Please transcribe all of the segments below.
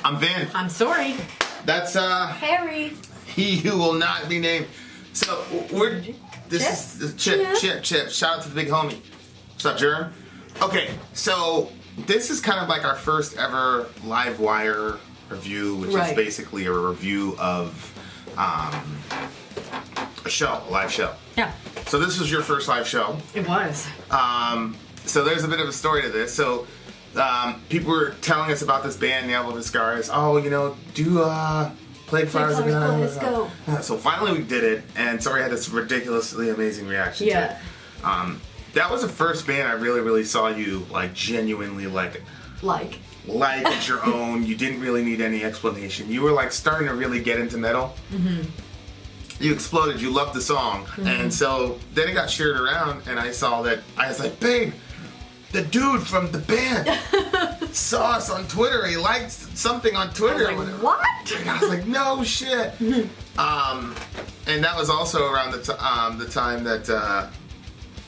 I'm Vin. I'm Sori. That's Harry. he who will not be named. So this is Chip. Shout out to the big homie. What's up, Jerem? Okay, so this is kind of like our first ever live wire review, which is basically a review of a live show. Yeah. So this was your first live show. It was. So there's a bit of a story to this. So people were telling us about this band, Ne Obliviscaris. Oh, you know, do Plague Flowers. Let's go. So finally we did it, and Sori had this ridiculously amazing reaction to it. That was the first band I really saw you like genuinely like at your own. You didn't really need any explanation. You were like starting to really get into metal. Mm-hmm. You exploded. You loved the song, and so then it got shared around, and I saw that. I was like, babe, the dude from the band saw us on Twitter. He liked something on Twitter. I was like, what? And I was like, no shit. And that was also around the time that.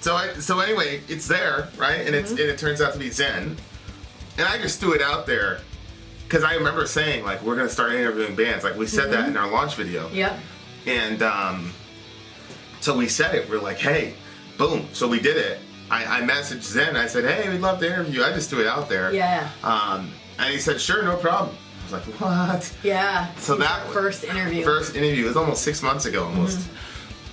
So anyway, it's there, right? And it turns out to be Zen. And I just threw it out there because I remember saying like we're gonna start interviewing bands. Like we said that in our launch video. Yep. And so we said it. We're like, hey, boom. So we did it. I messaged Zen. I said, hey, we'd love to interview you. I just threw it out there. Yeah. And he said, sure, no problem. I was like, what? Yeah. So that first interview. It was almost 6 months ago, almost.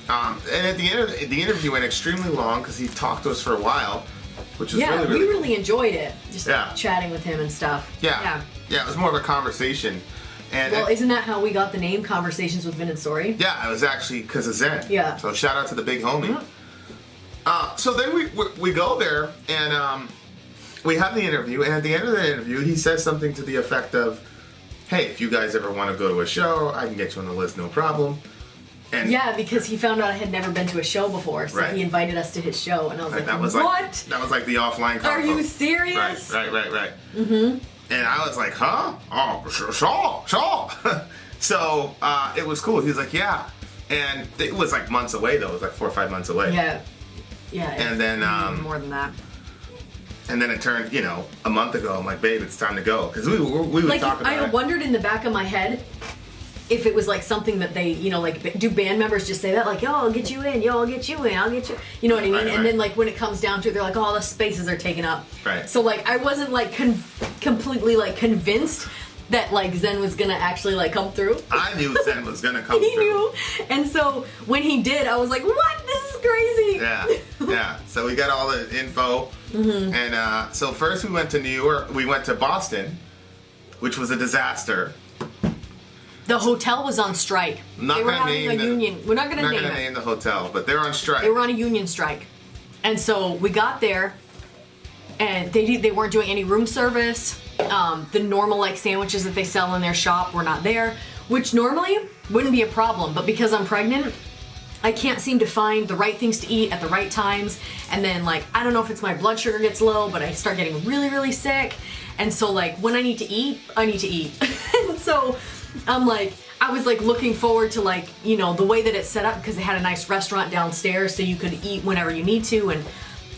And at the end, the interview went extremely long because he talked to us for a while, which was really we cool. really enjoyed it. Just chatting with him and stuff. Yeah. It was more of a conversation. And isn't that how we got the name Conversations with Vin and Sori? Yeah, it was actually because of Zen. Yeah. So shout out to the big homie. So then we go there and we have the interview, and at the end of the interview, he says something to the effect of, "Hey, if you guys ever want to go to a show, I can get you on the list, no problem." And yeah, because he found out I had never been to a show before, so he invited us to his show, and I was like, "What? That was like the offline combo. Are you serious?" Right. Mm-hmm. And I was like, "Huh? Oh, sure." So it was cool. He was like, "Yeah," and it was like months away though. It was like 4 or 5 months away. Yeah. And then more than that. And then it turned, a month ago. I'm like, babe, it's time to go because we would like, talk about it. I wondered in the back of my head if it was like something that they, like, do band members just say that, like, yo, I'll get you in, I'll get you in, I'll get you, you know what I mean? Right. And then like when it comes down to it, they're like, oh, the spaces are taken up. Right. So like I wasn't like completely like convinced that like Zen was gonna actually like come through. I knew Zen was gonna come through. He knew. And so when he did, I was like, what? This is crazy. Yeah. So we got all the info. And so first we went to New York. We went to Boston, which was a disaster. The hotel was on strike. They were having a union. We're not gonna name the hotel, but they were on strike. They were on a union strike. And so we got there, and they weren't doing any room service. The normal like sandwiches that they sell in their shop were not there, which normally wouldn't be a problem, but because I'm pregnant, I can't seem to find the right things to eat at the right times, and then like I don't know if it's my blood sugar gets low, but I start getting really sick, and so like when I need to eat, and so I'm like I was like looking forward to like the way that it's set up because they had a nice restaurant downstairs so you could eat whenever you need to,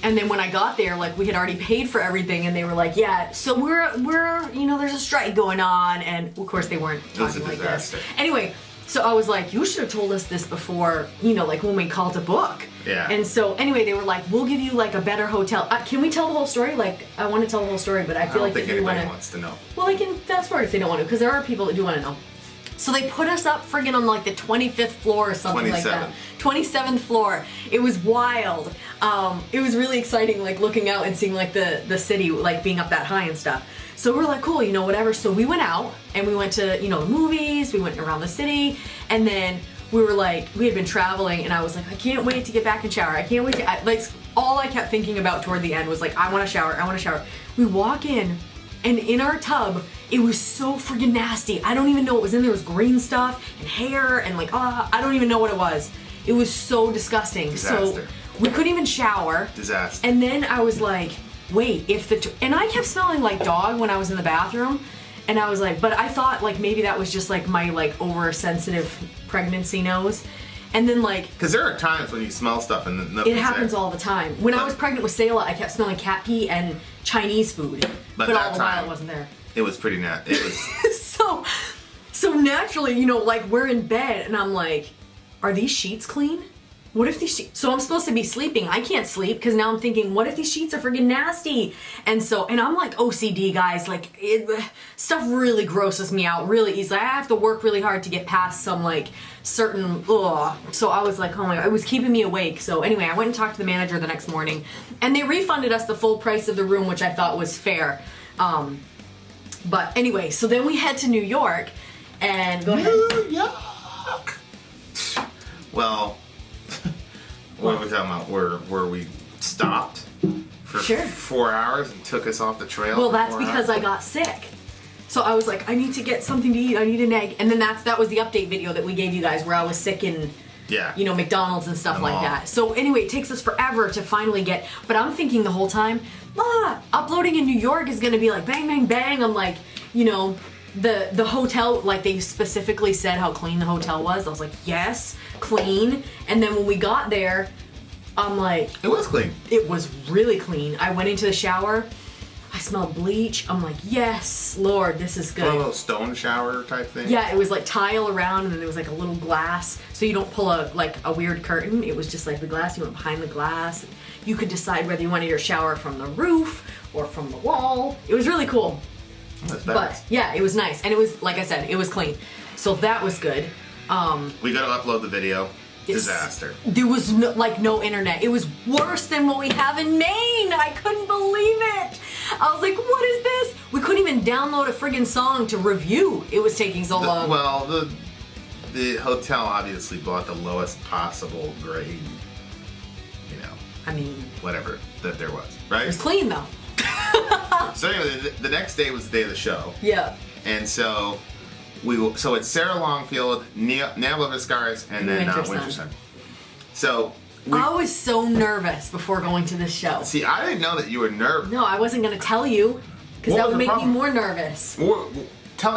and then when I got there, like we had already paid for everything, and they were like, yeah, so we're there's a strike going on, and of course they weren't talking like this. Anyway, so I was like, you should have told us this before, like when we called to book. Yeah. And so anyway, they were like, we'll give you like a better hotel. Can we tell the whole story? Like, I want to tell the whole story, but I feel like if you want to, wants to know. Well, I can fast forward if they don't want to, because there are people that do want to know. So they put us up friggin' on like the 25th floor or something like that. 27th floor. It was wild. It was really exciting, like looking out and seeing like the city, like being up that high and stuff. So we're like, cool, whatever. So we went out and we went to, the movies, we went around the city, and then we were like, we had been traveling, and I was like, I can't wait to get back and shower. I can't wait to, like, all I kept thinking about toward the end was like, I want to shower. We walk in, and in our tub, it was so friggin' nasty. I don't even know what was in there. It was green stuff and hair and like, I don't even know what it was. It was so disgusting. Disaster. So we couldn't even shower. Disaster. And then I was like, wait, and I kept smelling like dog when I was in the bathroom. And I was like, but I thought like maybe that was just like my like oversensitive pregnancy nose. And then like... Because there are times when you smell stuff and it happens all the time. When I was pregnant with Sayla, I kept smelling cat pee and Chinese food. But all the while it wasn't there. It was pretty nasty. It was... So So naturally, you know, like we're in bed and I'm like, are these sheets clean? What if these sheets, so I'm supposed to be sleeping. I can't sleep because now I'm thinking, what if these sheets are friggin' nasty? And I'm like OCD, guys, like stuff really grosses me out really easily. I have to work really hard to get past some like certain, so I was like, oh my God, it was keeping me awake. So anyway, I went and talked to the manager the next morning and they refunded us the full price of the room, which I thought was fair. But anyway, so then we head to New York and go ahead. New York! Well, what are we talking about? Where we stopped for 4 hours and took us off the trail? Well, that's because I got sick. So I was like, I need to get something to eat. I need an egg. And then that was the update video that we gave you guys where I was sick in, you know, McDonald's and stuff like that. So anyway, it takes us forever to finally get, but I'm thinking the whole time, uploading in New York is going to be like bang, bang, bang. I'm like, you know, the hotel, like they specifically said how clean the hotel was. I was like, yes, clean. And then when we got there, I'm like, it was clean. It was really clean. I went into the shower. I smelled bleach. I'm like, yes, Lord, this is good. A little stone shower type thing? Yeah, it was like tile around and then there was like a little glass. So you don't pull a weird curtain. It was just like the glass. You went behind the glass. You could decide whether you wanted your shower from the roof or from the wall. It was really cool. That's but yeah, it was nice. And it was, like I said, it was clean. So that was good. We gotta upload the video. Disaster. There was no internet. It was worse than what we have in Maine. I couldn't believe it. I was like, what is this? We couldn't even download a friggin' song to review. It was taking so long. Well, the hotel obviously bought the lowest possible grade, you know. I mean, whatever that there was, right? It was clean though. So anyway, the next day was the day of the show. Yeah. And so it's Sarah Longfield, Ne Obliviscaris, and then Winter Sun. So I was so nervous before going to this show. See, I didn't know that you were nervous. No, I wasn't going to tell you because that would make me more nervous.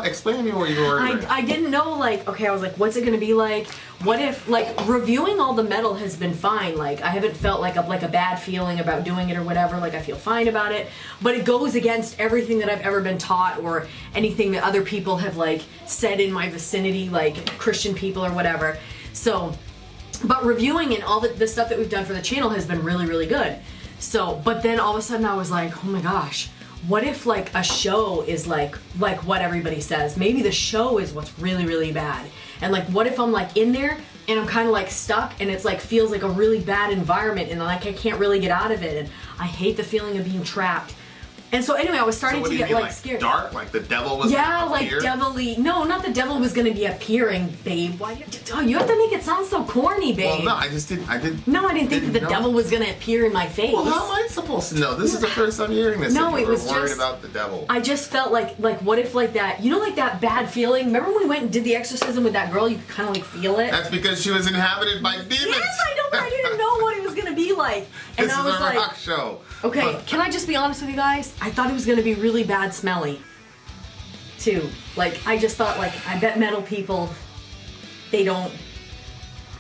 Explain to me what you were. I didn't know, like, okay, I was like, what's it going to be like? What if, like, reviewing all the metal has been fine. Like, I haven't felt like a bad feeling about doing it or whatever. Like, I feel fine about it. But it goes against everything that I've ever been taught or anything that other people have, like, said in my vicinity, like, Christian people or whatever. So, but reviewing and all the stuff that we've done for the channel has been really, really good. So, but then all of a sudden I was like, oh my gosh. What if like a show is like what everybody says? Maybe the show is what's really, really bad. And like what if I'm like in there and I'm kind of like stuck and it's like feels like a really bad environment and like I can't really get out of it and I hate the feeling of being trapped. And so anyway, I was starting to get like scared. Dark, like the devil was gonna appear? Like devilly. No, not the devil was gonna be appearing, babe. Why you have to make it sound so corny, babe? Well, no, I didn't. No, I didn't think that the devil was gonna appear in my face. Well, how am I supposed to know? This is the first time hearing this. No, it was worried just about the devil. I just felt like what if like that? You know, like that bad feeling. Remember when we went and did the exorcism with that girl? You could kind of like feel it. That's because she was inhabited by demons. Yes, I know, but I didn't know what it was gonna be like. And this I was is a like, rock show. Okay, can I just be honest with you guys? I thought it was gonna be really bad smelly, too. Like, I just thought, like, I bet metal people, they don't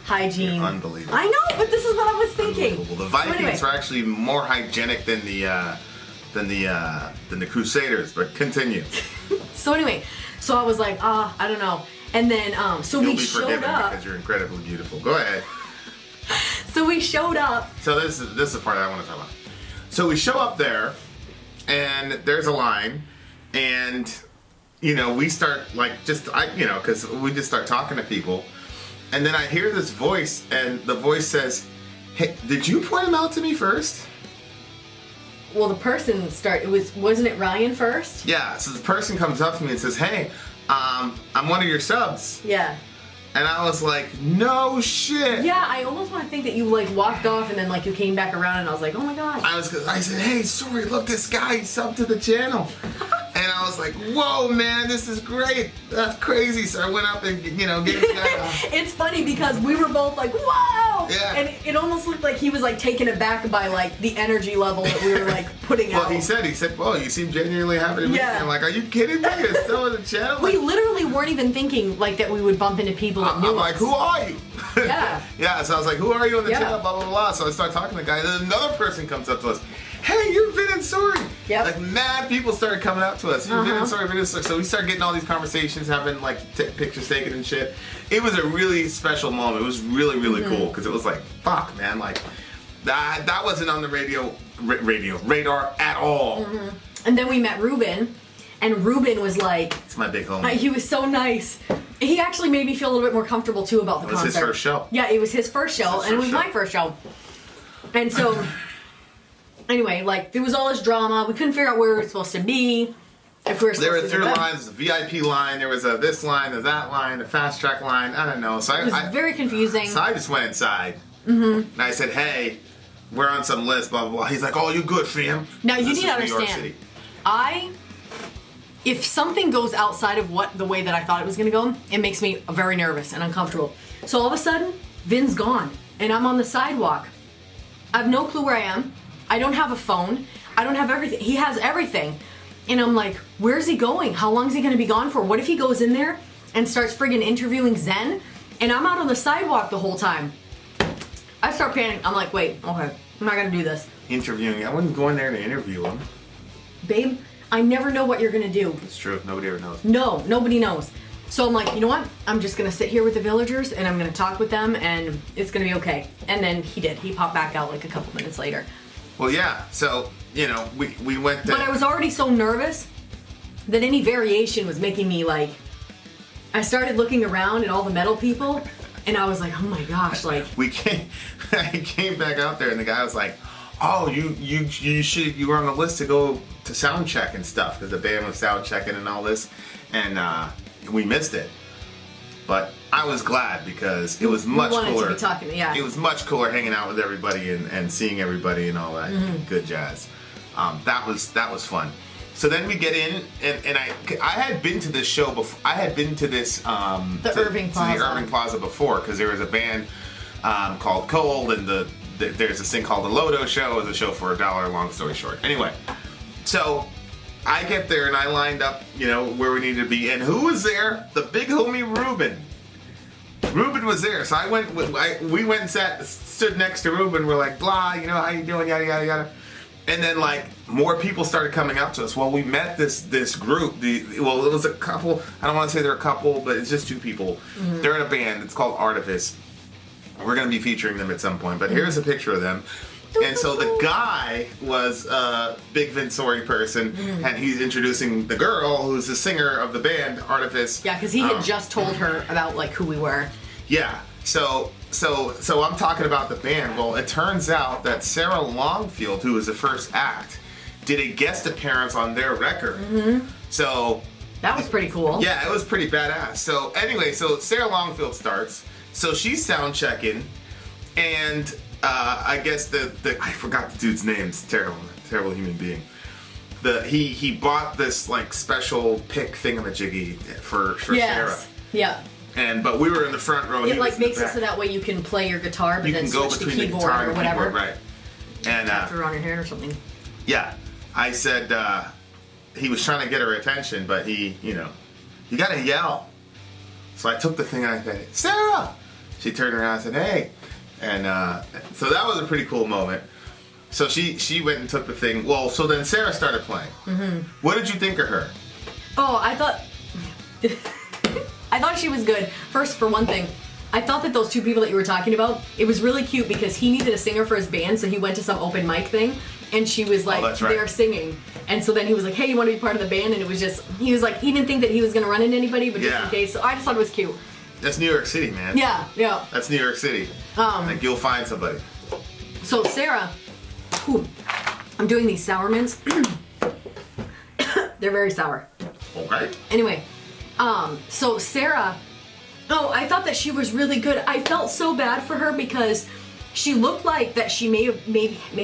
hygiene. You're unbelievable. I know, but this is what I was thinking. The Vikings were actually more hygienic than the Crusaders, but continue. So anyway, so I was like, I don't know. And then, so You'll we be showed forgiven up. because you're incredibly beautiful. Go ahead. So we showed up. So this is the part I want to talk about. So we show up there, and there's a line, and you know we start like because we just start talking to people, and then I hear this voice, and the voice says, "Hey, did you point him out to me first?" Well, the person wasn't it Ryan first? Yeah. So the person comes up to me and says, "Hey, I'm one of your subs." Yeah. And I was like, no shit. Yeah, I almost want to think that you like walked off and then like you came back around and I was like, oh my god. I said, hey, sorry, look, this guy subbed to the channel. And I was like, whoa, man, this is great. That's crazy. So I went up and, gave the guy It's funny because we were both like, whoa! Yeah. And it almost looked like he was like taken aback by like the energy level that we were like putting out. Well, he said, whoa, you seem genuinely happy to meet me. I'm like, are you kidding me? You're still on the channel? We literally weren't even thinking like that we would bump into people that knew I'm like, us. who are you? Yeah. Yeah, so I was like, who are you on the channel? Blah, blah, blah. So I start talking to the guy. And then another person comes up to us. hey, you're Vin and Sori. Yep. Like, mad people started coming up to us. You're Vin and Sori, Vin and Sori. So we started getting all these conversations, having, like, pictures taken and shit. It was a really special moment. It was really, really cool, because it was like, fuck, man, like, that wasn't on the radar at all. And then we met Ruben, and Ruben was like... It's my big homie. He was so nice. He actually made me feel a little bit more comfortable, too, about the concert. It was his first show. Yeah, it was his first show, and it was my first show. And so, anyway, like, there was all this drama. We couldn't figure out where we were supposed to be. If we were supposed there were to 3 lines, a VIP line, there was a this line, a that line, a fast track line, I don't know. So it was very confusing. So I just went inside, and I said, hey, we're on some list, blah, blah, blah. He's like, oh, you good, fam? Now, you need to understand, if something goes outside of the way that I thought it was going to go, it makes me very nervous and uncomfortable. So all of a sudden, Vin's gone, and I'm on the sidewalk. I have no clue where I am. I don't have a phone. I don't have everything. He has everything. And I'm like, where's he going? How long is he going to be gone for? What if he goes in there and starts friggin' interviewing Zen? And I'm out on the sidewalk the whole time. I start panicking. I'm like, wait, okay, I'm not going to do this. Interviewing? I wasn't going there to interview him. Babe, I never know what you're going to do. It's true. Nobody ever knows. No, nobody knows. So I'm like, you know what? I'm just going to sit here with the villagers, and I'm going to talk with them, and it's going to be okay. And then he did. He popped back out like a couple minutes later. Well, yeah. So, you know, we went to... But I was already so nervous that any variation was making me like... I started looking around at all the metal people, and I was like, oh my gosh, like... I came back out there, and the guy was like, oh, you were on the list to go to sound check and stuff, because the band was sound checking and all this, and we missed it. But I was glad, because it was much cooler. To be talking, yeah. It was much cooler hanging out with everybody and seeing everybody and all that good jazz. That was fun. So then we get in, and I had been to this show before. I had been to this Irving Plaza. To the Irving Plaza before, because there was a band called Cold, and there's this thing called the Lodo Show. It was a show for $1. Long story short. Anyway, so I get there and I lined up, you know, where we needed to be, and who was there? The big homie Ruben. Ruben was there, so we went and stood next to Ruben. We're like, blah, you know, how you doing, yada yada yada. And then, like, more people started coming up to us. Well, we met this group. It was a couple. I don't want to say they're a couple, but it's just 2 people. They're in a band. It's called Artifice. We're going to be featuring them at some point. But here's a picture of them. And so the guy was a big Vin Sori person, and he's introducing the girl who's the singer of the band, Artifice. Yeah, because he had just told her about, like, who we were. Yeah. So I'm talking about the band. Well, it turns out that Sarah Longfield, who was the first act, did a guest appearance on their record. So that was pretty cool. Yeah, it was pretty badass. So anyway, so Sarah Longfield starts. So she's sound checking, and I guess I forgot the dude's name. It's terrible human being. He bought this like special pick thingamajiggy for Sarah. Yeah. But we were in the front row. It like makes it so that way you can play your guitar, but then switch to keyboard or whatever. Keyboard, right? And after on your hand or something. Yeah, I said he was trying to get her attention, but you gotta yell. So I took the thing and I said, Sarah. She turned around and said, hey, and so that was a pretty cool moment. So she went and took the thing. Well, so then Sarah started playing. What did you think of her? Oh, I thought she was good. First, for one thing, I thought that those 2 people that you were talking about, it was really cute because he needed a singer for his band, so he went to some open mic thing, and she was like, there singing. And so then he was like, hey, you want to be part of the band? And it was just, he was like, he didn't think that he was going to run into anybody, but just in case. So I just thought it was cute. That's New York City, man. Yeah. That's New York City. Like, you'll find somebody. So Sarah, I'm doing these sour mints. They're very sour. Okay. Anyway, so Sarah, I thought that she was really good. I felt so bad for her because she looked like that she may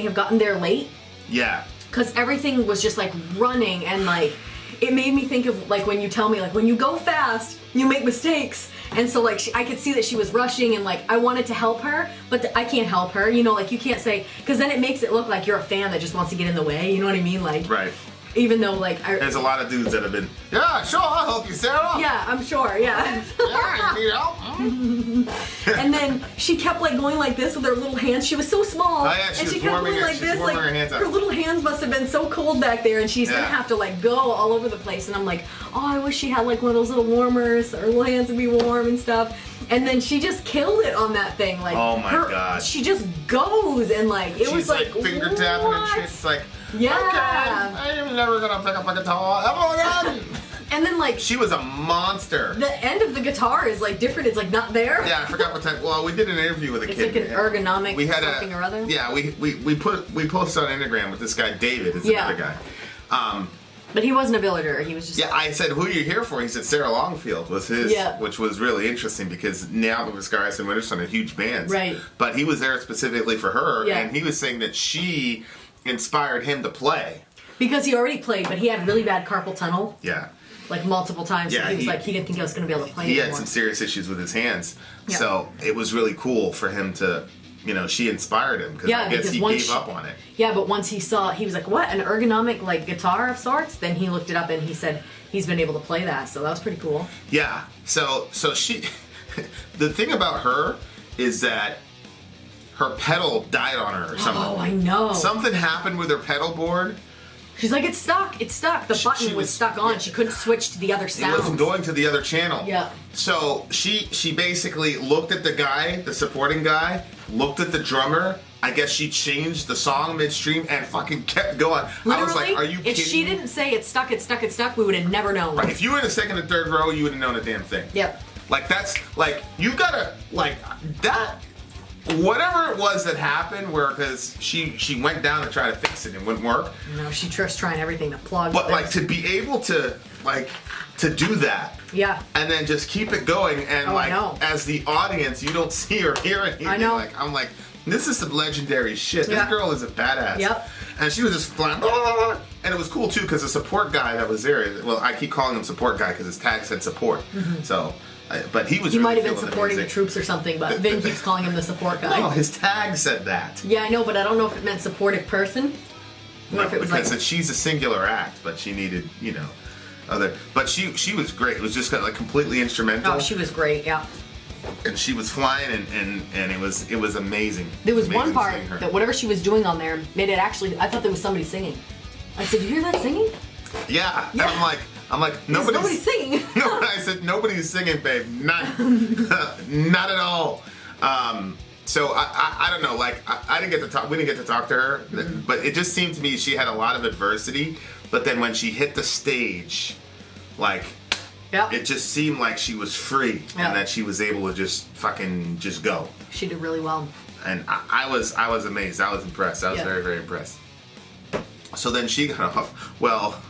have gotten there late. Yeah. Because everything was just like running, and like it made me think of like when you tell me like when you go fast you make mistakes, and so like I could see that she was rushing, and like I wanted to help her, but I can't help her, you know, like you can't say, because then it makes it look like you're a fan that just wants to get in the way, you know what I mean, like right. Even though like there's a lot of dudes that have been, yeah, sure, I'll help you, Sarah. Yeah, I'm sure, yeah. Yeah, you need help. And then she kept like going like this with her little hands. She was so small. Oh yeah, she and was she kept warming going her, like she was this. warming Like her hands up. her little hands must have been so cold back there, and she's gonna Yeah. have to like go all over the place. And I'm like, oh, I wish she had like one of those little warmers. Her little hands would be warm and stuff. And then she just killed it on that thing. Like, Oh my God. She just goes and like it She's was like finger tapping and what? shit. It's like, Yeah. okay, I'm never gonna pick up a guitar ever again. And then like She was a monster. the end of the guitar is like different. It's like not there. Yeah, I forgot what time. Well, we did an interview with a It's kid. like an ergonomic We had something or other. Yeah, we posted on Instagram with this guy David. Is Yeah. another guy. But he wasn't a villager. He was just Yeah, I said, who are you here for? He said Sarah Longfield was his, Yeah. which was really interesting because Ne Obliviscaris and Lewiston are huge bands. Right. But he was there specifically for her, Yeah. and he was saying that she inspired him to play. because he already played, but he had really bad carpal tunnel, Yeah. like multiple times. Yeah, so he was like, he didn't think I was going to be able to play He had anymore. some serious issues with his hands. Yeah. So it was really cool for him to, she inspired him because Yeah, I guess because he once gave up on it. Yeah, but once he saw, he was like, what, an ergonomic like guitar of sorts? Then he looked it up and he said he's been able to play that. So that was pretty cool. Yeah. So she, the thing about her is that her pedal died on her or something. Oh, I know. Something happened with her pedal board. She's like, it's stuck. It's stuck. The button she was was- stuck on. yeah. She couldn't switch to the other It sounds. wasn't going to the other channel. Yeah. So she basically looked at the guy, the supporting guy, looked at the drummer. I guess she changed the song midstream and fucking kept going. Literally, I was like, are you kidding if she me? didn't say it's stuck, we would have never known. Right, if you were in the second and third row, you would have known a damn thing. Yep. Like that's like you gotta like that. Whatever it was that happened, where because she went down to try to fix it and it wouldn't work. No, she just trying everything to plug. But like things. to be able to to do that. Yeah. And then just keep it going and Oh, I know. as the audience, you don't see or hear anything. I know. Like I'm like, this is some legendary shit. Yeah. This girl is a badass. Yep. And she was just flying. And it was cool too because the support guy that was there. Well, I keep calling him support guy because his tag said support. So, but he was. He really might have been feeling supporting the music. troops or something, but Vin keeps calling him the support guy. No, his tag said that. Yeah, I know, but I don't know if it meant supportive person. Or No, if it was because like, she's a singular act, but she needed, other. But she was great. It was just kind of like completely instrumental. oh, she was great. Yeah. And she was flying, and it was amazing. There was Amazing one part seeing her. that whatever she was doing on there made it actually. I thought there was somebody singing. I said, "You hear that singing? Yeah. Yeah. And I'm like Nobody's singing." No, I said nobody's singing, babe. Not at all. So I don't know. Like I didn't get to talk. We didn't get to talk to her, but it just seemed to me she had a lot of adversity. But then when she hit the stage, like. Yep. It just seemed like she was free Yeah. and that she was able to just fucking just go. She did really well. And I was amazed. I was impressed. I was Yeah. very, very impressed. So then she got off. Well,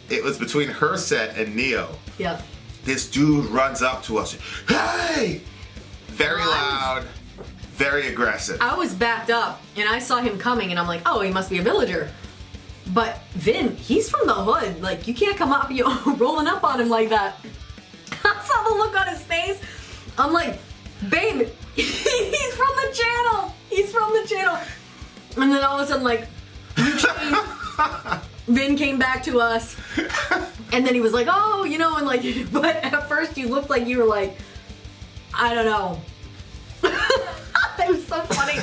it was between her set and Neo. Yeah. This dude runs up to us. Hey! Very loud, very aggressive. I was backed up and I saw him coming and I'm like, oh, he must be a villager. But Vin, he's from the hood. Like, you can't come up, rolling up on him like that. I saw the look on his face. I'm like, babe, he's from the channel. He's from the channel. And then all of a sudden, like, you changed. Vin came back to us. And then he was like, oh, and like, but at first you looked like you were like, I don't know. It was so funny.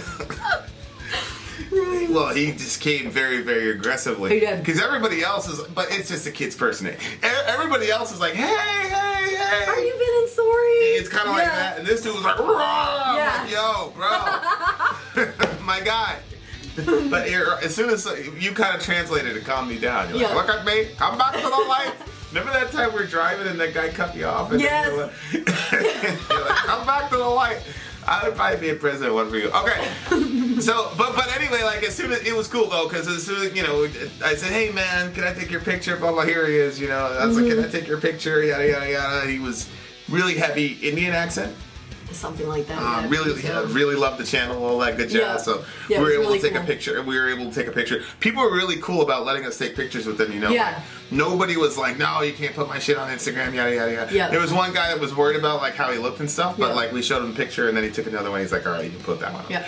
Well, he just came very, very aggressively. He did. Because everybody else is, but it's just a kid's personality. Everybody else is like, hey, hey, hey. Are you Vin and Sori? It's kind of like that. And this dude was like, raw. Yeah. Like, yo, bro. My guy. But as soon as you kind of translated it, calmed me down. You're like, look at me. Come back to the light. Remember that time we were driving and that guy cut you off? And Yes. you're like, come back to the light. I would probably be a president one for you. Okay. So, but anyway, like as soon as it was cool though, because as soon as I said, "Hey man, can I take your picture?" Blah blah. Here he is. I was like, "Can I take your picture?" Yada yada yada. He was really heavy Indian accent. Something like that. Yeah. Really loved the channel, all that good jazz. Yeah. So Yeah, we were it able was to take really a picture. We were able to take a picture. People were really cool about letting us take pictures with them. Yeah. Like, nobody was like, "No, you can't put my shit on Instagram." Yada yada yada. Yeah. There was one guy that was worried about like how he looked and stuff, but Yeah. like we showed him a picture and then he took another one. He's like, "All right, you can put that one on." Yeah.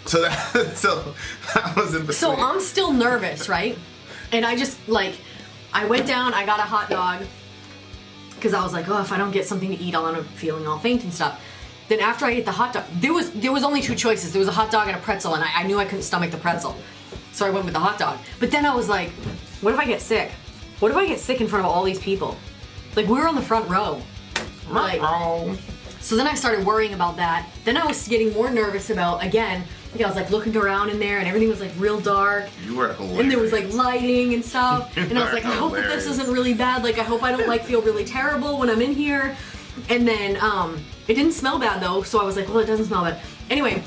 So that was in between. So I'm still nervous, right? And I just I went down, I got a hot dog, because I was like, oh, if I don't get something to eat, I'll end up feeling all faint and stuff. Then after I ate the hot dog, there was only 2 choices. There was a hot dog and a pretzel, and I knew I couldn't stomach the pretzel. So I went with the hot dog. But then I was like, what if I get sick? What if I get sick in front of all these people? Like, we were on the front row. Like, so then I started worrying about that. Then I was getting more nervous about, again, like I was like looking around in there and everything was like real dark. You were hilarious. And there was like lighting and stuff. And I was like, I hope that this isn't really bad. Like, I hope I don't like feel really terrible when I'm in here. And then it didn't smell bad though. So I was like, well, it doesn't smell bad. Anyway,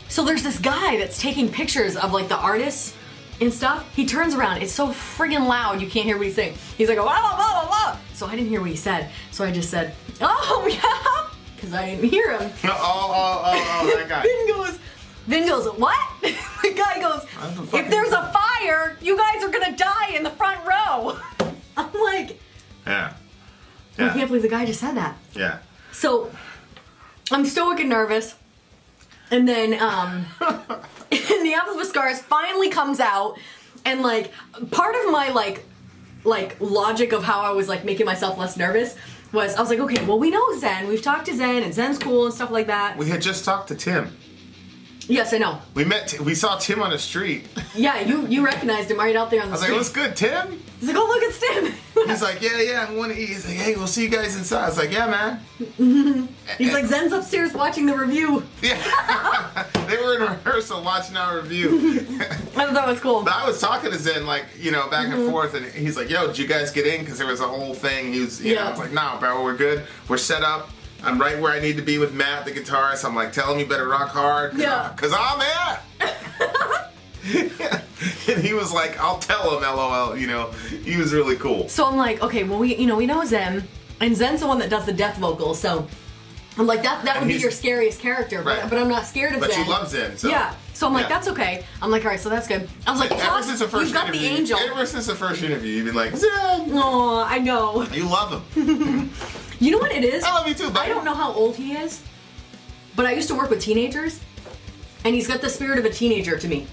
so there's this guy that's taking pictures of like the artists and stuff. He turns around. It's so friggin' loud you can't hear what he's saying. He's like, blah, blah, blah, blah, blah. So I didn't hear what he said. So I just said, oh, yeah. Because I didn't hear him. That guy. Vin goes, what? The guy goes, if there's a fire, you guys are going to die in the front row. I'm like, yeah. I can't believe the guy just said that. Yeah. So I'm still wicked nervous. And then Ne Obliviscaris finally comes out, and like part of my like logic of how I was like making myself less nervous was I was like, okay, well, we know Zen. We've talked to Zen, and Zen's cool and stuff like that. We had just talked to Tim. Yes, I know. We saw Tim on the street. Yeah, you recognized him right out there on the street. I was like, what's good, Tim? He's like, oh, look, it's Tim. He's like, yeah, I want to eat. He's like, hey, we'll see you guys inside. I was like, yeah, man. He's like, Zen's upstairs watching the review. Yeah. They were in rehearsal watching our review. I thought that was cool. But I was talking to Zen, like, back and forth, and he's like, yo, did you guys get in? Because there was a whole thing. He was, I was like, no, bro, we're good. We're set up. I'm right where I need to be with Matt, the guitarist. I'm like, tell him you better rock hard. Because I'm it. And he was like, I'll tell him, LOL. He was really cool. So I'm like, okay, well, we know Zen. And Zen's the one that does the death vocals. So I'm like, that would be your scariest character. But I'm not scared of Zen. But you love Zen. So. Yeah. So I'm like, that's okay. I'm like, all right, so that's good. I was like, plus, you've got the angel. Ever since the first interview, you've been like, Zen. Oh, I know. You love him. You know what it is? I love you too, buddy. I don't know how old he is, but I used to work with teenagers, and he's got the spirit of a teenager to me.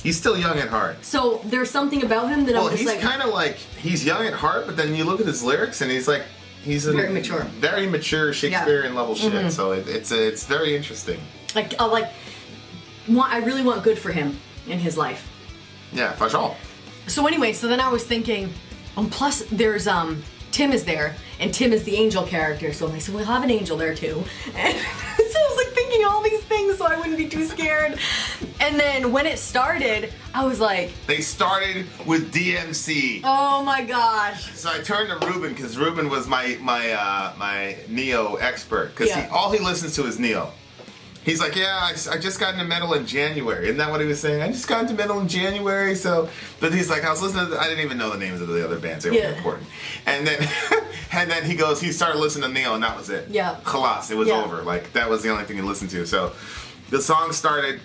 He's still young at heart. So there's something about him that I'm just like... Well, he's kind of like, he's young at heart, but then you look at his lyrics, and he's like, very mature. Very mature Shakespearean level shit, so it's very interesting. I really want good for him in his life. Yeah, for sure. So anyway, so then I was thinking, plus there's, Tim is there, and Tim is the angel character, so I'm like, so we'll have an angel there too. And so I was like thinking all these things so I wouldn't be too scared. And then when it started, I was like... They started with DMC. Oh my gosh. So I turned to Ruben, because Ruben was my Neo expert, because all he listens to is Neo. He's like, yeah, I just got into metal in January. Isn't that what he was saying? I just got into metal in January, so... But he's like, I was listening to... I didn't even know the names of the other bands. They weren't important. And then he started listening to Neo, and that was it. Yeah. Khalas, it was over. Like, that was the only thing he listened to. So the song started,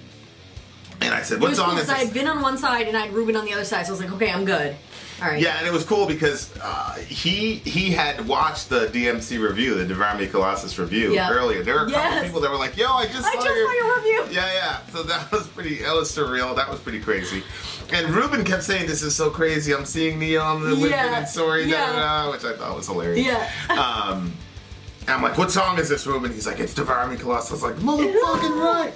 and I said, what song is this? I had Vin on one side, and I had Ruben on the other side, so I was like, okay, I'm good. All right. Yeah, and it was cool because he had watched the DMC review, the Devami Colossus review earlier. There were a couple people that were like, yo, I just saw your review. Yeah. So that was surreal. That was pretty crazy. And Ruben kept saying, this is so crazy. I'm seeing Neo on the Vin and Sori, which I thought was hilarious. Yeah. And I'm like, what song is this, Ruben? He's like, it's Devami Colossus. I was like, motherfucking right.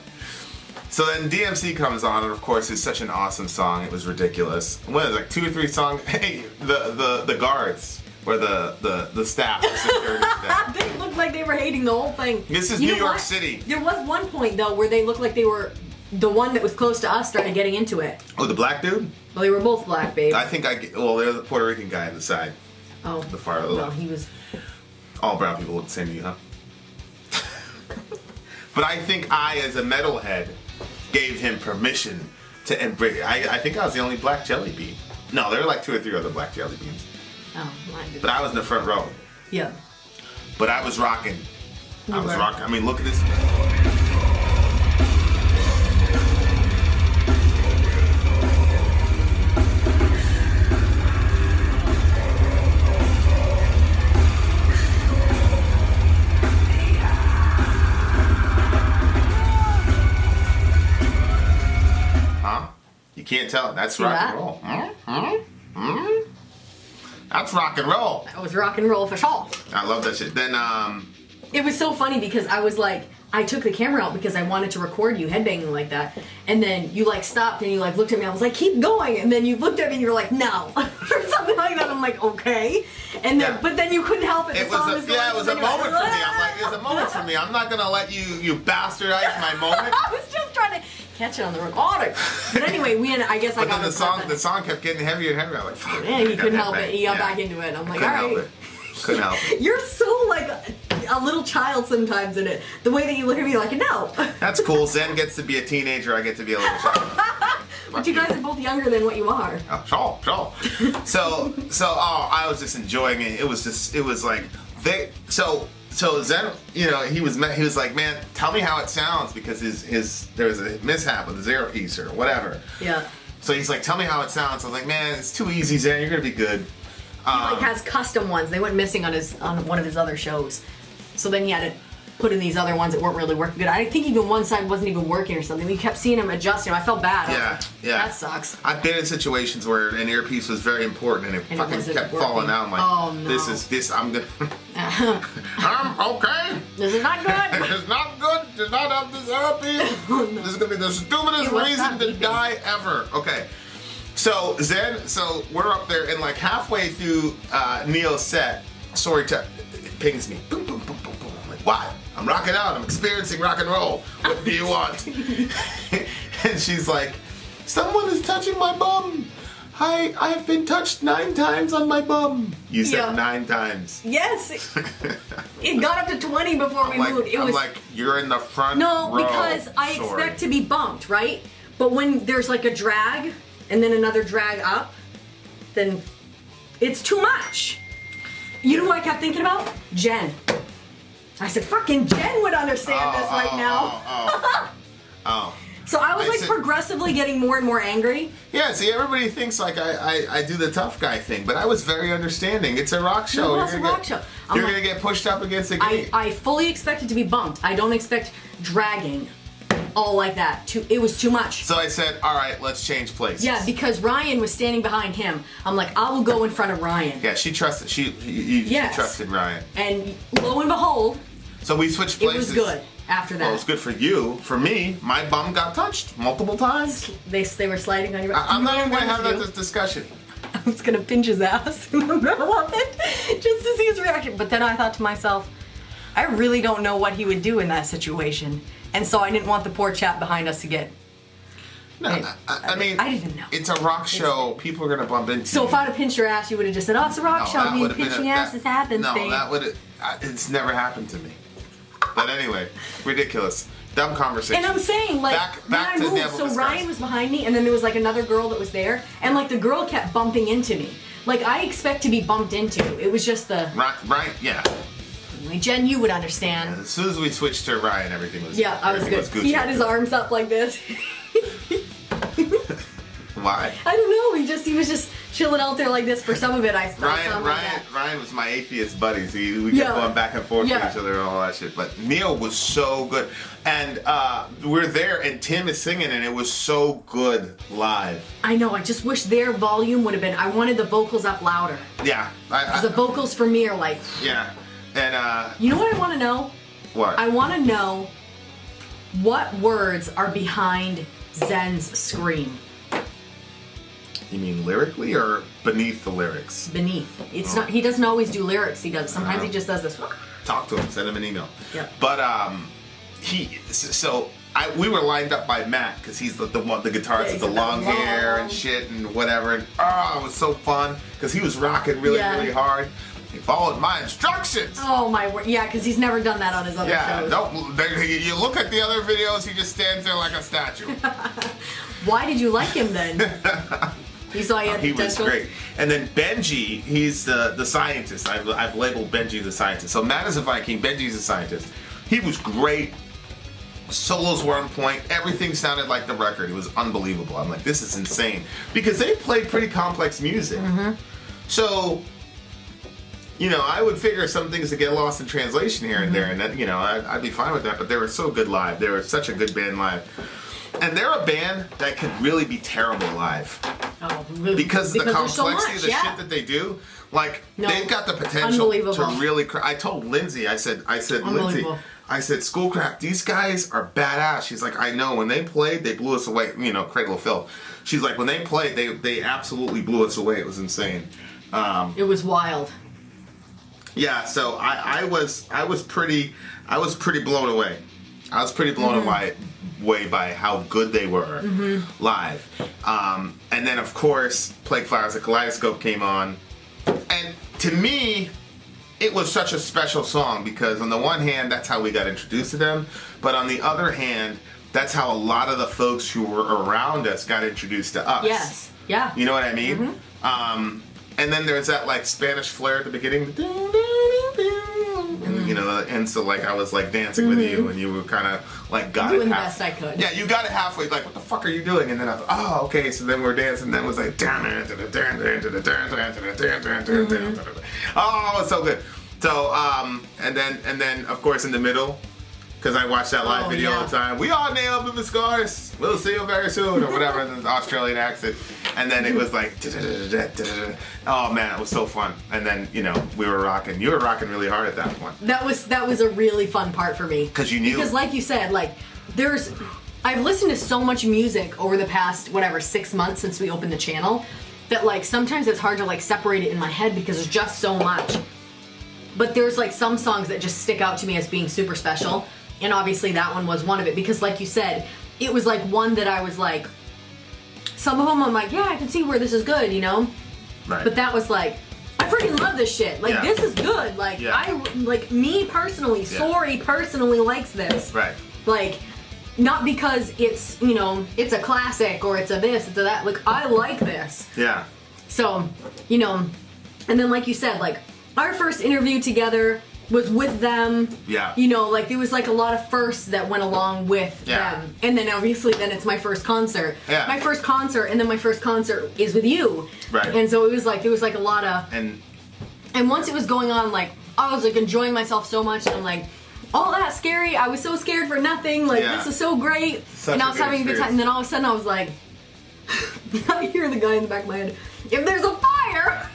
So then DMC comes on, and of course it's such an awesome song. It was ridiculous. What is it, like 2 or 3 songs? Hey, the guards, or the staff, the security staff. They looked like they were hating the whole thing. This is New York City. There was one point though where they looked like they were the one that was close to us started getting into it. Oh, the black dude? Well, they were both black, babe. I think there's the Puerto Rican guy on the side. Oh, the far left. Well, he was. All brown people look the same to you, huh? But I think as a metalhead, gave him permission to embrace. I think I was the only black jelly bean. No, there were like 2 or 3 other black jelly beans. Oh, mine did. But I was in the front row. Yeah. But I was rocking. I was rocking. I mean, look at this. You can't tell. That's rock and roll. That's rock and roll. That was rock and roll for sure. I love that shit. Then, It was so funny because I was like, I took the camera out because I wanted to record you headbanging like that. And then you like stopped and you like looked at me. I was like, keep going. And then you looked at me and you were like, no. Or something like that. I'm like, okay. And then, but then you couldn't help it. It was a moment for me. I'm like, it's a moment for me. I'm not going to let you bastardize my moment. I was just trying to catch it on the recording. But anyway, I guess I got the song kept getting heavier and heavier. I'm like, fuck. Yeah, he couldn't help it. He got back into it. I'm like, all right. Couldn't help it. You're so like a little child sometimes in it. The way that you look at me, you're like, no. That's cool. Zen gets to be a teenager. I get to be a little child. But you guys are both younger than what you are. Oh, sure. So, I was just enjoying it. It was like So Zen, he was like, man, tell me how it sounds because there was a mishap with the zero piece or whatever. Yeah. So he's like, tell me how it sounds. I was like, man, it's too easy, Zen. You're gonna be good. He has custom ones. They went missing on one of his other shows, so then he had to put in these other ones that weren't really working good. I think even one side wasn't even working or something. We kept seeing him adjusting. I felt bad. Yeah. That sucks. I've been in situations where an earpiece was very important and it fucking kept falling out. I'm like, oh no. I'm gonna. Okay. This is not good. It's not good. Does not have this earpiece. Oh, no. This is gonna be the stupidest reason to die ever. Okay. So we're up there and like halfway through Neo's set, Sori pings me. Boom, boom, boom, boom, boom. I'm like, what? I'm rocking out. I'm experiencing rock and roll. What do you want? And she's like, someone is touching my bum. I've been touched 9 times on my bum. You said 9 times. Yes. It got up to 20 before we moved. I'm like, you're in the front row. No, because I expect to be bumped, right? But when there's like a drag and then another drag up, then it's too much. You know what I kept thinking about? Jen. I said, fucking Jen would understand this right now. So I was like progressively getting more and more angry. Yeah, see, everybody thinks like I do the tough guy thing, but I was very understanding. It's a rock show. No, it's a rock show. You're going to get pushed up against the gate. I fully expected to be bumped. I don't expect dragging all like that. It was too much. So I said, all right, let's change places. Yeah, because Ryan was standing behind him. I'm like, I will go in front of Ryan. Yeah, she trusted. She trusted Ryan. And lo and behold, so we switched places. It was good after that. Well, it was good for you. For me, my bum got touched multiple times. They were sliding on your. I'm not even going to have that discussion. I was going to pinch his ass in the middle of it just to see his reaction. But then I thought to myself, I really don't know what he would do in that situation. And so I didn't want the poor chap behind us to get. No, I mean, I didn't know. It's a rock show. People are going to bump into So if I'd have pinched your ass, you would have just said, oh, it's a rock show. I mean, pinching asses happens, babe. That would have. It's never happened to me. But anyway, ridiculous. Dumb conversation. And I'm saying, like, back when I moved, so Ryan was behind me, and then there was, like, another girl that was there, and, like, the girl kept bumping into me. Like, I expect to be bumped into. It was just the... Right, yeah. Jen, you would understand. Yeah, as soon as we switched to Ryan, everything was... Yeah, I was good. He had his arms up like this. Why? I don't know. He was just chilling out there like this for some of it. Ryan was my atheist buddy. So we kept going back and forth with each other and all that shit. But Neil was so good, and we're there, and Tim is singing, and it was so good live. I know. I just wish their volume would have been. I wanted the vocals up louder. Yeah. The vocals for me are like. Yeah, and. You know what I want to know? What? I want to know what words are behind Zen's scream. You mean lyrically or beneath the lyrics? Beneath. It's not. He doesn't always do lyrics. He does. Sometimes he just does this. Talk to him. Send him an email. Yeah. But we were lined up by Matt because he's the guitarist with the long hair and shit and whatever. And it was so fun because he was rocking really hard. He followed my instructions. Oh my word! Yeah, because he's never done that on his other shows. You look at the other videos. He just stands there like a statue. Why did you like him then? He saw you. He was great. And then Benji, he's the scientist. I've labeled Benji the scientist. So Matt is a Viking. Benji's a scientist. He was great. Solos were on point. Everything sounded like the record. It was unbelievable. I'm like, this is insane because they played pretty complex music. Mm-hmm. So, I would figure some things to get lost in translation here and there, and that, I'd be fine with that. But they were so good live. They were such a good band live. And they're a band that could really be terrible live. Oh, because of the complexity of the yeah. shit that they do. Like, they've got the potential to really... I told Lindsay, I said, Lindsay, I said, Schoolcraft, these guys are badass. She's like, I know. When they played, they blew us away. You know, Cradle of Filth. She's like, when they played, they absolutely blew us away. It was insane. It was wild. Yeah, so I was pretty blown away. I was pretty blown away by how good they were live. And then, of course, Plague Flowers at Kaleidoscope came on. And to me, it was such a special song because on the one hand, that's how we got introduced to them. But on the other hand, that's how a lot of the folks who were around us got introduced to us. Yes. Yeah. You know what I mean? And then there's that like Spanish flair at the beginning. And, you know, and so like I was like dancing with you and you were kind of like got doing it the best I could. Yeah, you got it halfway, like what the fuck are you doing? And then I thought, oh, okay, so then we're dancing, and then it was like oh, it's so good. So and then of course in the middle, because I watched that live video all the time. We all Ne Obliviscaris. We'll see you very soon, or whatever, in the Australian accent. And then it was like, oh man, it was so fun. And then, you know, we were rocking. You were rocking really hard at that point. That was a really fun part for me. Because you knew. Because like you said, like, I've listened to so much music over the past, 6 months since we opened the channel, that like sometimes it's hard to like separate it in my head because there's just so much. But there's like some songs that just stick out to me as being super special. And obviously that one was one of it because like you said, it was like one that I was like, some of them I'm like, yeah, I can see where this is good, you know? Right. But that was like, I freaking love this shit. Like, this is good. Like, me personally, Sori personally likes this. Right. Like, not because it's, you know, it's a classic or it's a this, it's a that. Like, I like this. Yeah. So, you know, and then like you said, like, our first interview together was with them. Yeah. You know, like there was like a lot of firsts that went along with them. And then obviously then it's my first concert. Yeah. My first concert and then my first concert is with you. Right. And so it was like, there was like a lot of... And once it was going on, like, I was like enjoying myself so much and I'm like, all that scary, I was so scared for nothing, like this is so great. And I was having a good time and then all of a sudden I was like, I hear the guy in the back of my head, if there's a fire,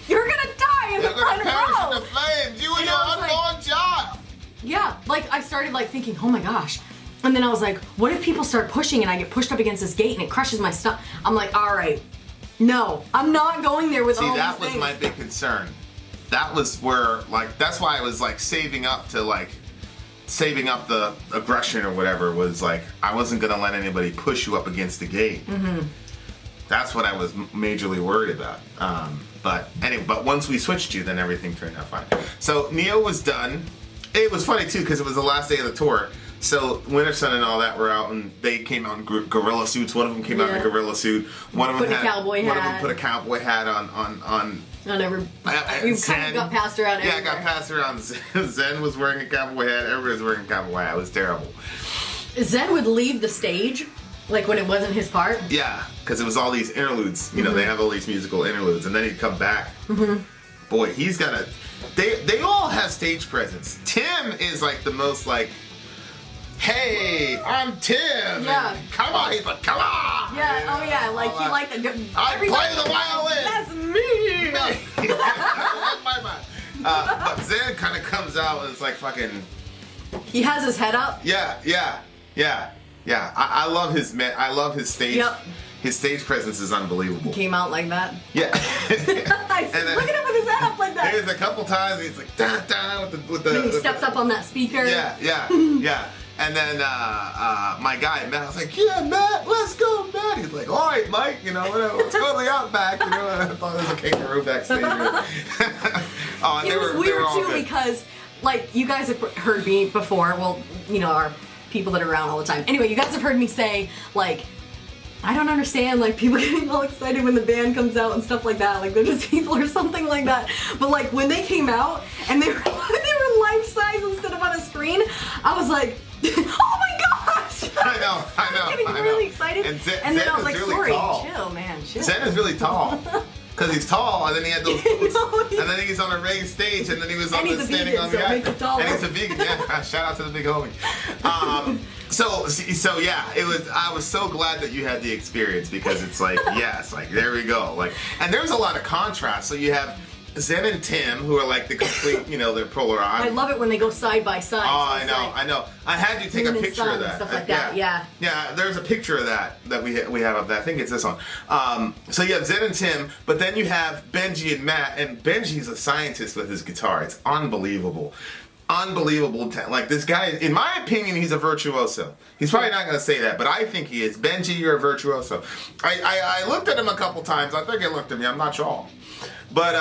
you're gonna die in the front row. In the flames, you and your unborn child. Yeah, like I started like thinking, oh my gosh. And then I was like, what if people start pushing and I get pushed up against this gate and it crushes my stomach? I'm like, all right, no, I'm not going there with all these things. See, that was my big concern. That was where, like, that's why I was like saving up the aggression or whatever. Was like, I wasn't gonna let anybody push you up against the gate. That's what I was majorly worried about. But anyway, but once we switched you, then everything turned out fine. So Neo was done. It was funny too because it was the last day of the tour. So Winterson and all that were out, and they came out in gorilla suits. One of them came out in a gorilla suit. One of them put a cowboy hat on. You kind of got passed around. Yeah, I got passed around. Zen was wearing a cowboy hat. Everybody was wearing a cowboy hat. It was terrible. Zen would leave the stage. Like when it wasn't his part? Yeah, because it was all these interludes. You know, they have all these musical interludes, and then he'd come back. Boy, he's got a... They all have stage presence. Tim is like the most like, hey, I'm Tim. Yeah. And come on, he's like, come on. Yeah, oh yeah, like he liked the... I play the violin. That's me. That's my mind. But Zen kind of comes out and it's like fucking... He has his head up? Yeah. I love his stage. Yep. His stage presence is unbelievable. He came out like that. Yeah. Look at him with his head up like that. There's a couple times he's like da da with the. When he steps up on that speaker. Yeah. And then my guy Matt, I was like, yeah, Matt, let's go, Matt. He's like, all right, Mike, you know, whatever, let's go to the Outback. You know, I thought there was a kangaroo backstage. Oh, and it was weird too because, like, you guys have heard me before. Well, you know, our people that are around all the time. Anyway, you guys have heard me say, like, I don't understand, like, people getting all excited when the band comes out and stuff like that. Like, they're just people or something like that. But, like, when they came out and they were life-size instead of on a screen, I was like, oh my gosh! I know. I was getting really excited. And then Zen I was like, really sorry, tall. chill, man, chill. Zen is really tall. Because he's tall, and then he had those boots, and then he's on a raised stage, and then he was standing on the ice. And he's a vegan, yeah. Shout out to the big homie. So yeah, it was. I was so glad that you had the experience because it's like, yes, like there we go. Like, and there's a lot of contrast. So you have Zen and Tim, who are like the complete, they're polar opposites. I love it when they go side by side. Oh, so I know. I had you take a picture of that. Stuff like that. Yeah. Yeah, there's a picture of that we have of that. I think it's this one. So you have Zen and Tim, but then you have Benji and Matt, and Benji's a scientist with his guitar. It's unbelievable. Unbelievable. Like this guy, in my opinion, he's a virtuoso. He's probably not going to say that, but I think he is. Benji, you're a virtuoso. I looked at him a couple times. I think he looked at me. I'm not sure. But,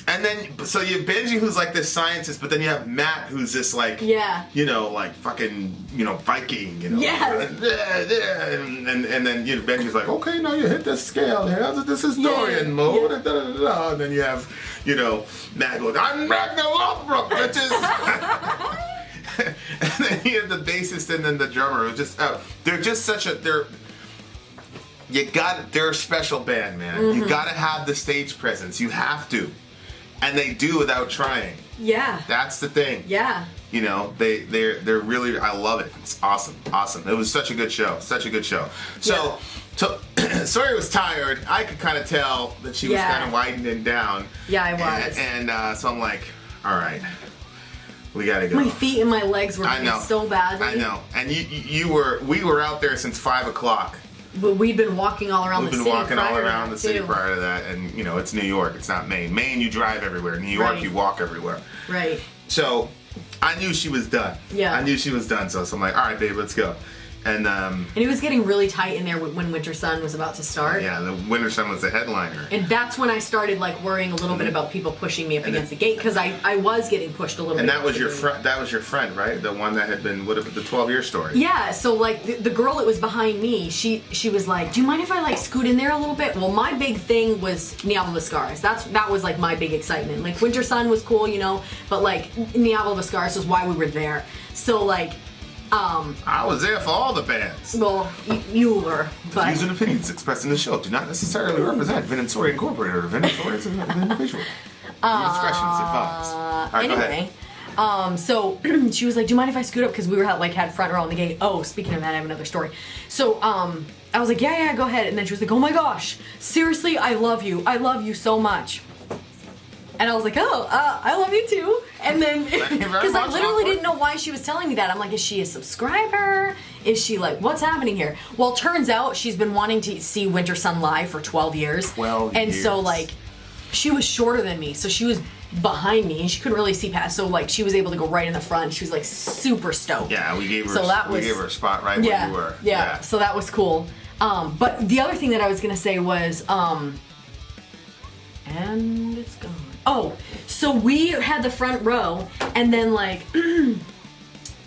and then, so you have Benji, who's like this scientist, but then you have Matt, who's this like, like fucking, Viking, Yes. And then Benji's like, okay, now you hit this scale here, this historian mode, and and then you have, Matt goes, I'm Ragnarok, bitches. And then you have the bassist and then the drummer, who's just, they're just such a, they're a special band, man. Mm-hmm. You gotta have the stage presence. You have to. And they do without trying. Yeah. That's the thing. Yeah. They're really, I love it. It's awesome. Awesome. It was such a good show. Such a good show. So Sori was tired. I could kind of tell that she was kind of winding down. Yeah, I was. And so I'm like, all right. We gotta go. My feet and my legs were hurting so badly. I know. And we were out there since 5 o'clock. But we'd been walking all around the city. We've been walking all around the city prior to that, and it's New York. It's not Maine. Maine, you drive everywhere. New York, you walk everywhere. Right. So, I knew she was done. Yeah. I knew she was done. So I'm like, all right, babe, let's go. And it was getting really tight in there when Winter Sun was about to start. Yeah, the Winter Sun was the headliner. And that's when I started worrying a little bit about people pushing me up against the gate because I was getting pushed a little bit. And that was your friend. That was your friend, right? The one that had been the 12-year story. Yeah. So the girl that was behind me, she was like, "Do you mind if I scoot in there a little bit?" Well, my big thing was Ne Obliviscaris. That was my big excitement. Winter Sun was cool, but Ne Obliviscaris was why we were there. So I was there for all the bands. Well, you were, but... The views and opinions expressed in the show do not necessarily represent Vin and Sori Incorporated or Vin and Sori as an individual. Discretion is advised. All right, anyway, so she was like, "Do you mind if I scoot up?" Because we were had front row on the gate. Oh, speaking of that, I have another story. So I was like, "Yeah, go ahead." And then she was like, "Oh my gosh, seriously, I love you. I love you so much." And I was like, "Oh, I love you too." And then, because I literally didn't know why she was telling me that. I'm like, is she a subscriber? Is she what's happening here? Well, turns out she's been wanting to see Winter Sun live for 12 years. 12 and years. So, she was shorter than me. So she was behind me and she couldn't really see past. So, she was able to go right in the front. She was, super stoked. Yeah, we gave her a spot right where you were. Yeah, so that was cool. But the other thing that I was going to say was, and it's gone. Oh, so we had the front row, and then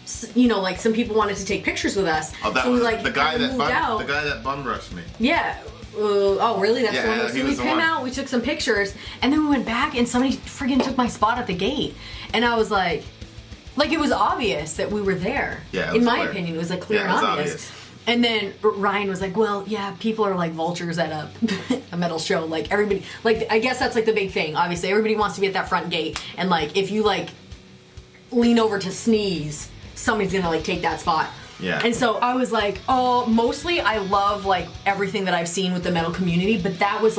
some people wanted to take pictures with us. Oh, that so was we the guy that bum rushed me. Yeah. Oh, really? That's the one. So we came out, we took some pictures, and then we went back, and somebody friggin' took my spot at the gate, and I was like, it was obvious that we were there. Yeah. In my opinion, it was clear and obvious. And then Ryan was like, "Well, yeah, people are vultures at a metal show. Everybody, I guess that's the big thing. Obviously, everybody wants to be at that front gate. And if you lean over to sneeze, somebody's gonna take that spot." Yeah. And so I was like, "Oh, mostly I love everything that I've seen with the metal community, but that was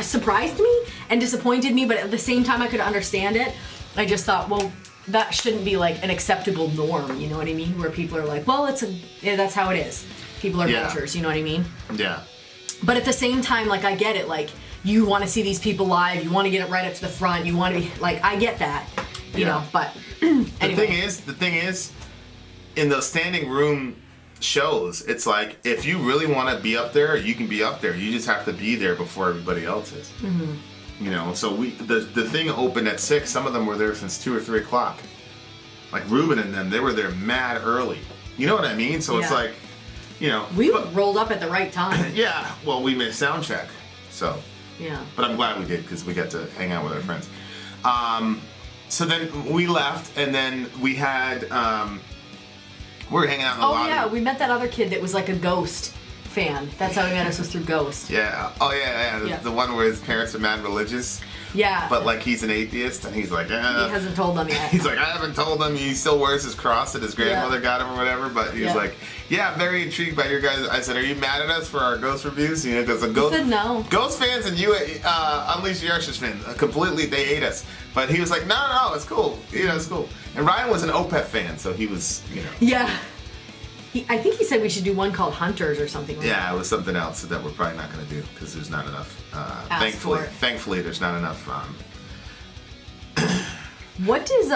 surprised me and disappointed me. But at the same time, I could understand it. I just thought, well, that shouldn't be an acceptable norm. You know what I mean? Where people are well, that's how it is." People are vultures, you know what I mean? Yeah. But at the same time, I get it. You want to see these people live. You want to get it right up to the front. You want to be, I get that. You know, but anyway. The thing is, in those standing room shows, it's if you really want to be up there, you can be up there. You just have to be there before everybody else is. Mm-hmm. So the thing opened at 6. Some of them were there since 2 or 3 o'clock. Ruben and them, they were there mad early. You know what I mean? So it's we rolled up at the right time. Yeah, well, we made sound check, so. Yeah. But I'm glad we did because we got to hang out with our friends. So then we left, and then we had, we were hanging out in the lobby. Oh yeah, we met that other kid that was a Ghost fan. That's how he met us, was through Ghost. Yeah. Oh yeah. The one where his parents are mad religious. Yeah. But like he's an atheist, and he's like, He hasn't told them yet. He's like, I haven't told them. He still wears his cross that his grandmother got him or whatever. But he was like, yeah, I'm very intrigued by your guys. I said, are you mad at us for our Ghost reviews? You know, because the Ghost, he said no. Ghost fans and you, Unleash the Archers fans, completely, they hate us. But he was like, no, it's cool. You know, it's cool. And Ryan was an Opeth fan, so he was, you know. Yeah. I think he said we should do one called Hunters or something like that. It was something else that we're probably not going to do because there's not enough. Thankfully, there's not enough. What does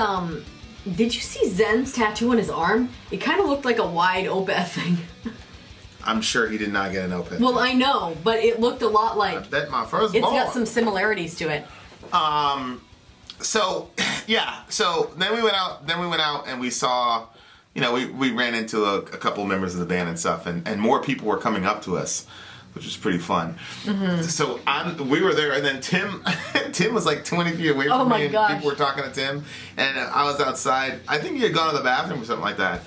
did you see Zen's tattoo on his arm? It kind of looked like a wide Opeth thing. I'm sure he did not get an Opeth. Well, I know, but it looked a lot like. That my first. It's got some similarities to it. So then we went out and we saw, you know, we ran into a couple members of the band and stuff, and more people were coming up to us, which was pretty fun. Mm-hmm. So we were there, and then Tim was like 20 feet away from me, and people were talking to Tim, and I was outside. I think he had gone to the bathroom or something like that.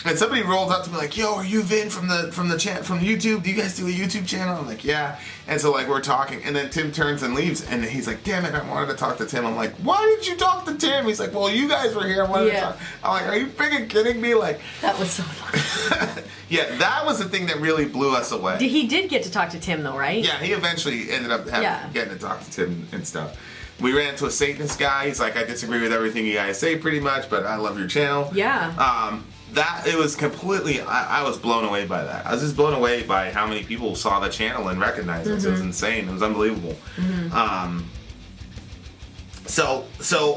And somebody rolled up to me like, "Yo, are you Vin from YouTube? Do you guys do a YouTube channel?" I'm like, "Yeah." And so like we're talking, and then Tim turns and leaves, and he's like, "Damn it, I wanted to talk to Tim." I'm like, "Why did you talk to Tim?" He's like, "Well, you guys were here. I wanted to talk." I'm like, "Are you freaking kidding me?" Like that was so fun. Yeah, that was the thing that really blew us away. He did get to talk to Tim though, right? Yeah, he eventually ended up getting to talk to Tim and stuff. We ran into a Satanist guy. He's like, "I disagree with everything you guys say pretty much, but I love your channel." Yeah. It was completely, I was blown away by that. I was just blown away by how many people saw the channel and recognized us. It was insane. It was unbelievable. Mm-hmm. So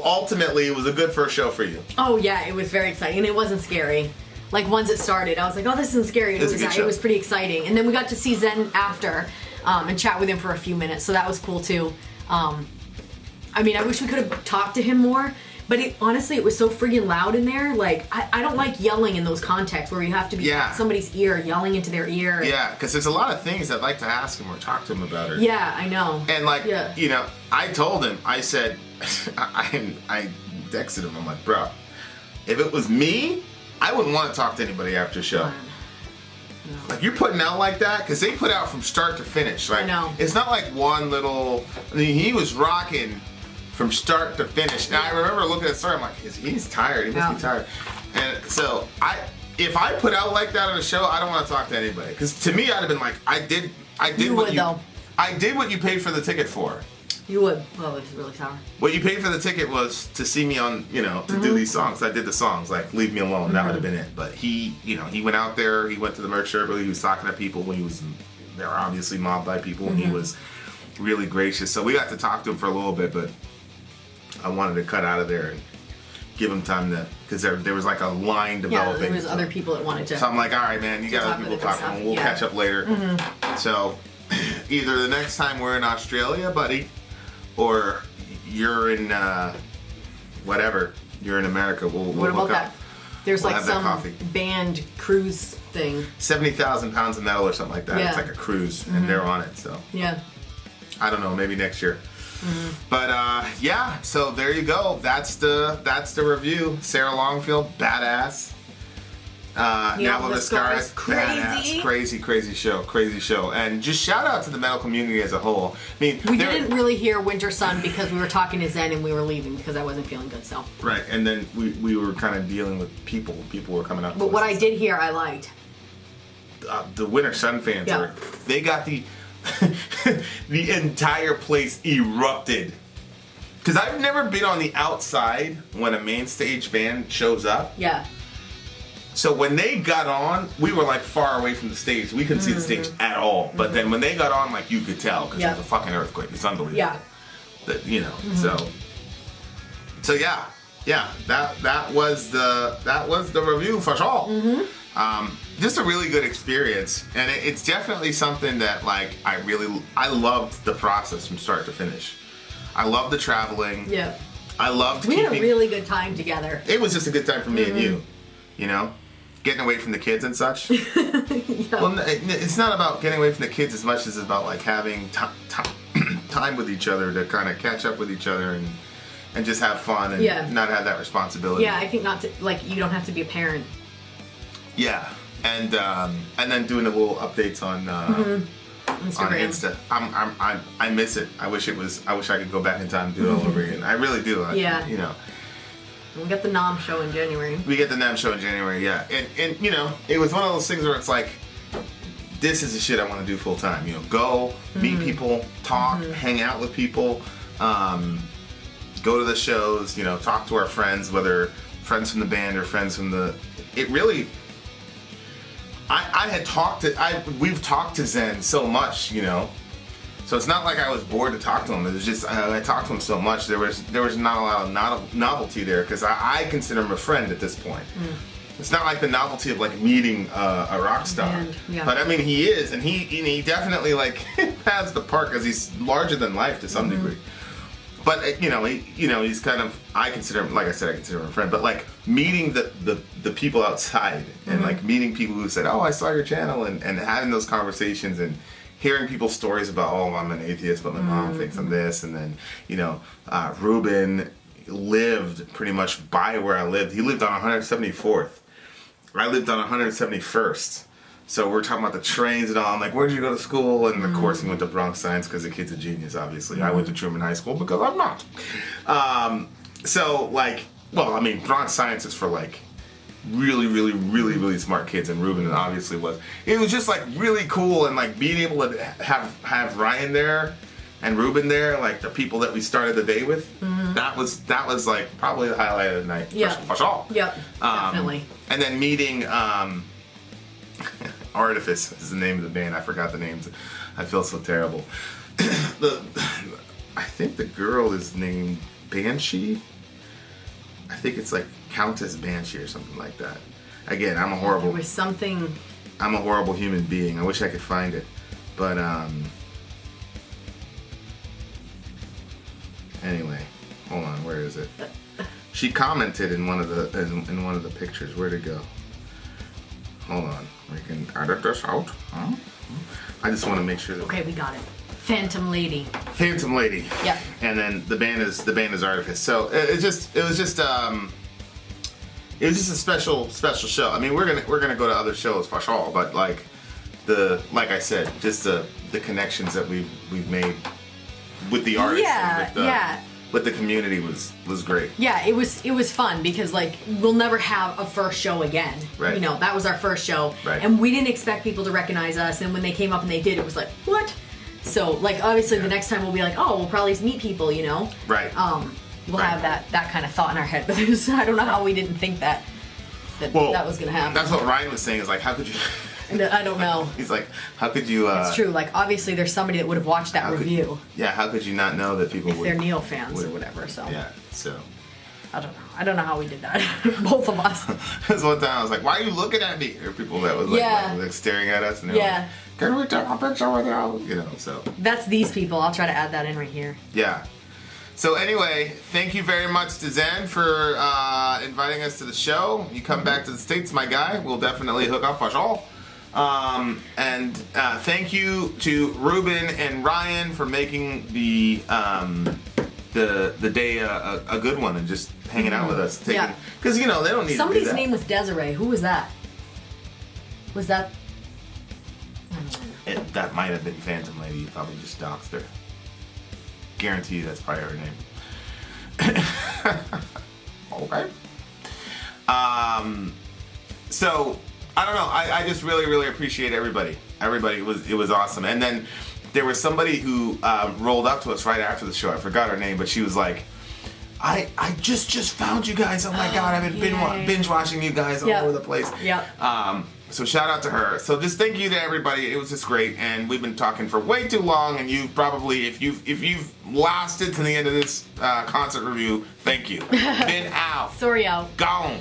ultimately, it was a good first show for you. Oh yeah, it was very exciting. And it wasn't scary. Like once it started, I was like, "Oh, this isn't scary." And it was pretty exciting. And then we got to see Zen after and chat with him for a few minutes, so that was cool too. I mean, I wish we could have talked to him more. But honestly, it was so friggin' loud in there. Like, I don't like yelling in those contexts where you have to be at somebody's ear, yelling into their ear. Yeah, because there's a lot of things I'd like to ask him or talk to him about. Or, yeah, I know. And like, you know, I told him, I said, I texted him, I'm like, bro, if it was me, I wouldn't want to talk to anybody after a show. No. Like, you're putting out like that? Because they put out from start to finish. Right? I know. It's not like one little, I mean, he was rocking from start to finish. Now, I remember looking at Sori, I'm like, he's tired. He must be tired. And so, if I put out like that on a show, I don't want to talk to anybody. Because to me, I'd have been like, I did what you paid for the ticket for. You would. Oh, it's really sour. What you paid for the ticket was to see me on, you know, to do these songs. I did the songs, like Leave Me Alone. That would have been it. But he, you know, he went out there. He went to the merch show. He was talking to people when they were obviously mobbed by people. And he was really gracious. So we got to talk to him for a little bit, but I wanted to cut out of there and give him time to, because there was like a line developing. Yeah, there was other people that wanted to. So I'm like, all right, man, you got other people talking. We'll catch up later. So either the next time we're in Australia, buddy, or you're in whatever, you're in America. What about that? There's like some band cruise thing. 70,000 pounds of metal or something like that. Yeah. It's like a cruise, and they're on it. So yeah, I don't know, maybe next year. But yeah, so there you go. That's the review. Sarah Longfield, badass. Ne Obliviscaris, badass. Crazy show. And just shout out to the metal community as a whole. I mean, we didn't really hear Winter Sun because we were talking to Zen and we were leaving because I wasn't feeling good. So right, and then we were kind of dealing with people. People were coming up. But what I did hear, I liked. The Winter Sun fans they got the entire place erupted. Because I've never been on the outside when a main stage band shows up. Yeah. So when they got on, we were like far away from the stage. We couldn't see the stage at all. But then when they got on, like you could tell because it was a fucking earthquake. It's unbelievable. Yeah. That, you know. So yeah. That was the review for sure. Just a really good experience, and it's definitely something that like I loved the process from start to finish. I loved the traveling. Yeah. I loved. We had a really good time together. It was just a good time for me and you know, getting away from the kids and such. Well, it's not about getting away from the kids as much as it's about like having time with each other to kind of catch up with each other and just have fun and not have that responsibility. Yeah, I think not to like you don't have to be a parent. Yeah, and then doing the little updates on Instagram. On Insta. I miss it. I wish I could go back in time and do it all over again. I really do. Yeah. You know. We get the NOM show in January. We get the NOM show in January, yeah. And you know, it was one of those things where it's like, this is the shit I want to do full time. You know, go, meet people, talk, hang out with people, go to the shows, you know, talk to our friends, whether friends from the band or friends from the... It really... we've talked to Zen so much, you know. So it's not like I was bored to talk to him. It was just I talked to him so much. There was not a lot of novelty there because I consider him a friend at this point. It's not like the novelty of like meeting a rock star, but I mean he is, and he definitely like has the part because he's larger than life to some degree. But he's kind of I consider him, like I said, I consider him a friend. But like meeting the people outside and like meeting people who said, "Oh, I saw your channel," and having those conversations and hearing people's stories about, "Oh, I'm an atheist, but my mom thinks I'm this," and then Ruben lived pretty much by where I lived. He lived on 174th. I lived on 171st. So we're talking about the trains and all. I'm like, where did you go to school? And of course he went to Bronx Science because the kid's a genius, obviously. I went to Truman High School because I'm not. So like, well, I mean, Bronx Science is for like really, really, really, really smart kids, and Ruben obviously was. It was just like really cool, and like being able to have Ryan there and Ruben there, like the people that we started the day with. That was like probably the highlight of the night. Yeah. For sure. Yep. Definitely. And then meeting Artifice is the name of the band. I forgot the names. I feel so terrible. I think the girl is named Banshee. I think it's like Countess Banshee or something like that. Again, I'm a horrible... There was something... I'm a horrible human being. I wish I could find it. But, anyway, hold on. Where is it? She commented in one of the pictures. Where'd it go? Hold on. We can edit this out. Huh? I just want to make sure that... Okay, we got it. Phantom Lady. Phantom Lady. Yep. And then the band is Artifice. So it was just a special show. I mean, we're gonna go to other shows for sure, but like I said, just the connections that we've made with the artists and with the community was great. Yeah, it was fun because like we'll never have a first show again. Right. You know, that was our first show, right. And we didn't expect people to recognize us. And when they came up and they did, it was like, what? So like obviously the next time we'll be like, oh, we'll probably meet people, you know. Right. We'll have that kind of thought in our head, but I don't know how we didn't think that was gonna happen. That's what Ryan was saying. Is like, how could you? I don't know. He's like, how could you? It's true. Like obviously there's somebody that would have watched that review. How could you not know that people if they're Neo fans or whatever? So yeah. So. I don't know how we did that. Both of us. Because one time I was like, why are you looking at me? There were people that was like staring at us and they were like, can we take a picture with you? You know, so. That's these people. I'll try to add that in right here. Yeah. So anyway, thank you very much to Zen for inviting us to the show. You come back to the States, my guy. We'll definitely hook up for sure. And thank you to Ruben and Ryan for making the day a good one and just hanging out with us. Because they don't need somebody's to do that. name was Desiree. Who was that? Was that? That might have been Phantom Lady. You probably just doxed her. Guarantee you that's probably her name. Okay. So I don't know. I just really, really appreciate everybody. It was awesome. And then there was somebody who rolled up to us right after the show. I forgot her name, but she was like, I just found you guys. Oh my God, I've been binge watching you guys all over the place. Yep. So shout out to her. So just thank you to everybody. It was just great, and we've been talking for way too long. And you've probably, if you've lasted to the end of this concert review, thank you. Been out. Sorry out. Gone.